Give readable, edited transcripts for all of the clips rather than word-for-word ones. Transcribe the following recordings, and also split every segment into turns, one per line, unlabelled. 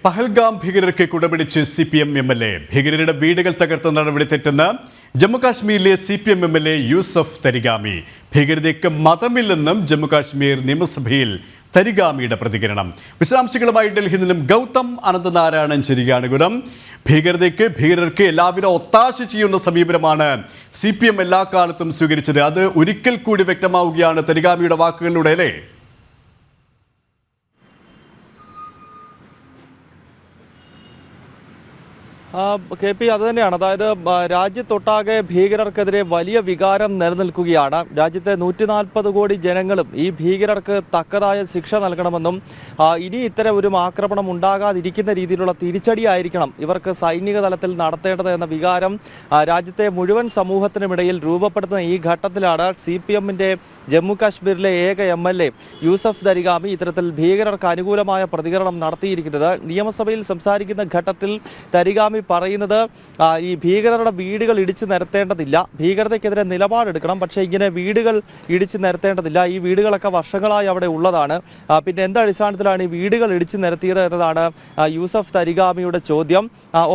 പഹൽഗാം ഭീകരർക്ക് കുടപിടിച്ച് CPM MLA ഭീകരരുടെ വീടുകൾ തകർത്ത നടപടി തെറ്റെന്ന് ജമ്മുകാശ്മീരിലെ CPM MLA യൂസഫ് തരിഗാമി. ഭീകരതയ്ക്ക് മതമില്ലെന്നും ജമ്മുകാശ്മീർ നിയമസഭയിൽ തരിഗാമിയുടെ പ്രതികരണം. വിശദാംശങ്ങളുമായി ഡൽഹിയിൽ നിന്നും ഗൗതം അനന്തനാരായണൻ ചേരുകയാണ്. ഗുണം, ഭീകരർക്ക് എല്ലാവിധ ഒത്താശ ചെയ്യുന്ന സമീപനമാണ് CPM എല്ലാ കാലത്തും സ്വീകരിച്ചത്. അത് ഒരിക്കൽ കൂടി വ്യക്തമാവുകയാണ് തരിഗാമിയുടെ വാക്കുകളിലൂടെ, അല്ലേ?
KP അത് തന്നെയാണ്. അതായത് രാജ്യത്തൊട്ടാകെ ഭീകരർക്കെതിരെ വലിയ വികാരം നിലനിൽക്കുകയാണ്. രാജ്യത്തെ 140 കോടി ജനങ്ങളും ഈ ഭീകരർക്ക് തക്കതായ ശിക്ഷ നൽകണമെന്നും ഇനി ഇത്തരം ഒരു ആക്രമണം ഉണ്ടാകാതിരിക്കുന്ന രീതിയിലുള്ള തിരിച്ചടിയായിരിക്കണം ഇവർക്ക് സൈനിക തലത്തിൽ നടത്തേണ്ടത് എന്ന വികാരം രാജ്യത്തെ മുഴുവൻ സമൂഹത്തിനുമിടയിൽ രൂപപ്പെടുത്തുന്ന ഈ ഘട്ടത്തിലാണ് CPM-ന്റെ ജമ്മു കാശ്മീരിലെ ഏക MLA യൂസഫ് തരിഗാമി ഇത്തരത്തിൽ ഭീകരർക്ക് അനുകൂലമായ പ്രതികരണം നടത്തിയിരിക്കുന്നത്. നിയമസഭയിൽ സംസാരിക്കുന്ന ഘട്ടത്തിൽ തരിഗാമി പറയുന്നത് ഈ ഭീകരരുടെ വീടുകൾ ഇടിച്ചു നിരത്തേണ്ടതില്ല, ഭീകരതയ്ക്കെതിരെ നിലപാടെടുക്കണം, പക്ഷേ ഇങ്ങനെ വീടുകൾ ഇടിച്ചു നിരത്തേണ്ടതില്ല, ഈ വീടുകളൊക്കെ വർഷങ്ങളായി അവിടെ ഉള്ളതാണ്, പിന്നെ എന്ത് അടിസ്ഥാനത്തിലാണ് ഈ വീടുകൾ ഇടിച്ചു നിരത്തിയത് എന്നതാണ് യൂസഫ് തരിഗാമിയുടെ ചോദ്യം.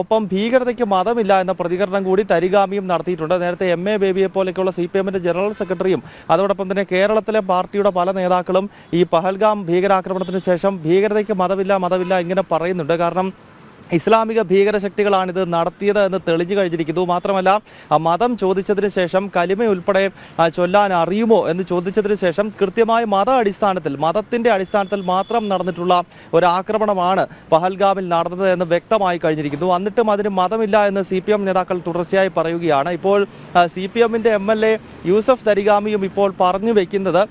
ഒപ്പം ഭീകരതയ്ക്ക് മതമില്ല എന്ന പ്രതികരണം കൂടി തരിഗാമിയും നടത്തിയിട്ടുണ്ട്. നേരത്തെ MA ബേബിയെ പോലെയൊക്കെയുള്ള CPM-ന്റെ ജനറൽ സെക്രട്ടറിയും അതോടൊപ്പം തന്നെ കേരളത്തിലെ പാർട്ടിയുടെ പല നേതാക്കളും ഈ പഹൽഗാം ഭീകരാക്രമണത്തിന് ശേഷം ഭീകരതയ്ക്ക് മതമില്ല ഇങ്ങനെ പറയുന്നുണ്ട്. കാരണം ഇസ്ലാമിക ഭീകരശക്തികളാണിത് നടത്തിയത് എന്ന് തെളിഞ്ഞു കഴിഞ്ഞിരിക്കുന്നു. മാത്രമല്ല മതം ചോദിച്ചതിന് ശേഷം കലിമ ഉൾപ്പെടെ ചൊല്ലാൻ അറിയുമോ എന്ന് ചോദിച്ചതിന് ശേഷം കൃത്യമായ മതത്തിൻ്റെ അടിസ്ഥാനത്തിൽ മാത്രം നടന്നിട്ടുള്ള ഒരു ആക്രമണമാണ് പഹൽഗാമിൽ നടന്നത് എന്ന് വ്യക്തമായി കഴിഞ്ഞിരിക്കുന്നു. എന്നിട്ടും അതിന് മതമില്ല എന്ന് CPM നേതാക്കൾ തുടർച്ചയായി പറയുകയാണ്. ഇപ്പോൾ CPM-ന്റെ MLA യൂസഫ് തരിഗാമിയും ഇപ്പോൾ പറഞ്ഞു വെക്കുന്നത്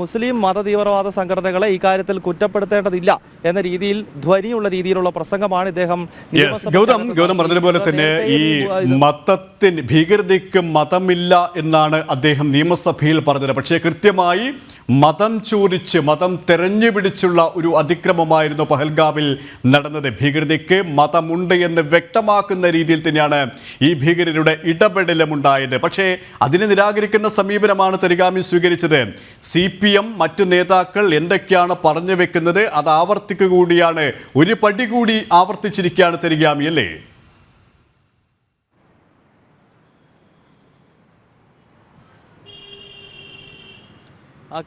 മുസ്ലിം മതതീവ്രവാദ സംഘടനകളെ ഇക്കാര്യത്തിൽ കുറ്റപ്പെടുത്തേണ്ടതില്ല എന്ന രീതിയിൽ ധ്വനിയുള്ള രീതിയിലുള്ള പ്രസംഗമാണ് ഇദ്ദേഹം.
ഗൗതം പറഞ്ഞതുപോലെ തന്നെ ഈ ഭീകരതയ്ക്ക് മതമില്ല എന്നാണ് അദ്ദേഹം നിയമസഭയിൽ പറഞ്ഞത്. പക്ഷേ കൃത്യമായി മതം ചോദിച്ച് മതം തെരഞ്ഞുപിടിച്ചുള്ള ഒരു അതിക്രമമായിരുന്നു പഹൽഗാമിൽ നടന്നത്. ഭീകരതയ്ക്ക് മതമുണ്ട് എന്ന് വ്യക്തമാക്കുന്ന രീതിയിൽ തന്നെയാണ് ഈ ഭീകരരുടെ ഇടപെടലും ഉണ്ടായത്. പക്ഷേ അതിനെ നിരാകരിക്കുന്ന സമീപനമാണ് തരിഗാമി സ്വീകരിച്ചത്. CPM മറ്റു നേതാക്കൾ എന്തൊക്കെയാണ് പറഞ്ഞു വെക്കുന്നത് അത് ആവർത്തിക്കുക കൂടിയാണ്, ഒരു പടി കൂടി ആവർത്തിച്ചിരിക്കുകയാണ് തരിഗാമി, അല്ലേ?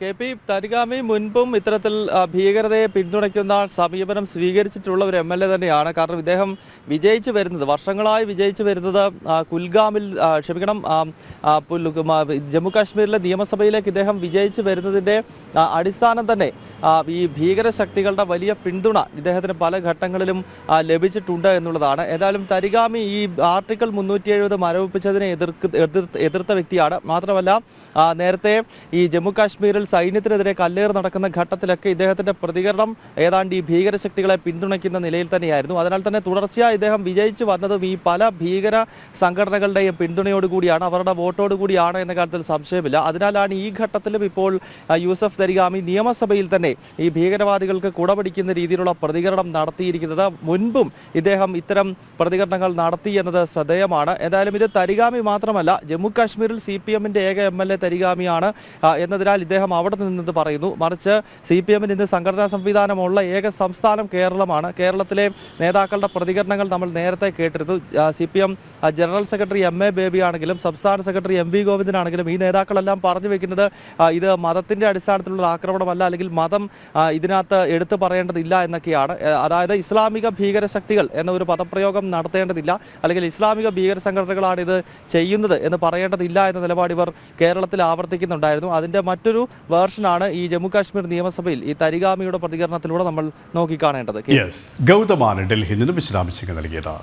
KP തരിഗാമി മുൻപും ഇത്തരത്തിൽ ഭീകരതയെ പിന്തുണയ്ക്കുന്ന സമീപനം സ്വീകരിച്ചിട്ടുള്ള ഒരു MLA തന്നെയാണ്. കാരണം ഇദ്ദേഹം വർഷങ്ങളായി വിജയിച്ചു വരുന്നത് കുൽഗാമിൽ ജമ്മു കാശ്മീരിലെ നിയമസഭയിലേക്ക് ഇദ്ദേഹം വിജയിച്ചു വരുന്നതിൻ്റെ അടിസ്ഥാനം തന്നെ ഈ ഭീകരശക്തികളുടെ വലിയ പിന്തുണ ഇദ്ദേഹത്തിന് പല ഘട്ടങ്ങളിലും ലഭിച്ചിട്ടുണ്ട് എന്നുള്ളതാണ്. ഏതായാലും തരിഗാമി ഈ ആർട്ടിക്കിൾ 370 മരവിപ്പിച്ചതിനെ എതിർത്ത വ്യക്തിയാണ്. മാത്രമല്ല നേരത്തെ ഈ ജമ്മു കാശ്മീരിൽ സൈന്യത്തിനെതിരെ കല്ലേറ് നടക്കുന്ന ഘട്ടത്തിലൊക്കെ ഇദ്ദേഹത്തിന്റെ പ്രതികരണം ഏതാണ്ട് ഈ ഭീകരശക്തികളെ പിന്തുണയ്ക്കുന്ന നിലയിൽ തന്നെയായിരുന്നു. അതിനാൽ തന്നെ തുടർച്ചയായി ഇദ്ദേഹം വിജയിച്ചു വന്നതും ഈ പല ഭീകര സംഘടനകളുടെയും പിന്തുണയോടുകൂടിയാണ്, അവരുടെ വോട്ടോടുകൂടിയാണ് എന്ന കാര്യത്തിൽ സംശയമില്ല. അതിനാലാണ് ഈ ഘട്ടത്തിലും ഇപ്പോൾ യൂസഫ് തരിഗാമി നിയമസഭയിൽ തന്നെ ഈ ഭീകരവാദികൾക്ക് കുടപിടിക്കുന്ന രീതിയിലുള്ള പ്രതികരണം നടത്തിയിരിക്കുന്നത്. മുൻപും ഇദ്ദേഹം ഇത്തരം പ്രതികരണങ്ങൾ നടത്തി എന്നത് ശ്രദ്ധേയമാണ്. ഏതായാലും ഇത് തരിഗാമി മാത്രമല്ല, ജമ്മു കാശ്മീരിൽ CPM-ന്റെ ഏക MLA തരിഗാമിയാണ് എന്നതിനാൽ ഇദ്ദേഹം അവിടെ നിന്ന് പറയുന്നു. മറിച്ച് CPM-ന് ഇന്ന് സംഘടനാ സംവിധാനമുള്ള ഏക സംസ്ഥാനം കേരളമാണ്. കേരളത്തിലെ നേതാക്കളുടെ പ്രതികരണങ്ങൾ നമ്മൾ നേരത്തെ കേട്ടിരുന്നു. CPM general secretary MA baby ആണെങ്കിലും സംസ്ഥാന സെക്രട്ടറി MV ഗോവിന്ദനാണെങ്കിലും ഈ നേതാക്കളെല്ലാം പറഞ്ഞു വെക്കുന്നത് ഇത് മതത്തിന്റെ അടിസ്ഥാനത്തിലുള്ള ആക്രമണമല്ല, അല്ലെങ്കിൽ മതം ഇതിനകത്ത് എടുത്തു പറയേണ്ടതില്ല എന്നൊക്കെയാണ്. അതായത് ഇസ്ലാമിക ഭീകരശക്തികൾ എന്ന ഒരു പദപ്രയോഗം നടത്തേണ്ടതില്ല, അല്ലെങ്കിൽ ഇസ്ലാമിക ഭീകര സംഘടനകളാണ് ഇത് ചെയ്യുന്നത് എന്ന് പറയേണ്ടതില്ല എന്ന നിലപാട് ഇവർ കേരളത്തിൽ ആവർത്തിക്കുന്നുണ്ടായിരുന്നു. അതിന്റെ മറ്റൊരു വേർഷനാണ് ഈ ജമ്മു കാശ്മീർ നിയമസഭയിൽ ഈ തരിഗാമിയുടെ പ്രതികരണത്തിലൂടെ നമ്മൾ നോക്കിക്കാണേണ്ടത്.
ഗൗതമാണ് ഡൽഹിയിൽ നിന്ന് വിശദാംശങ്ങൾ നൽകിയത്.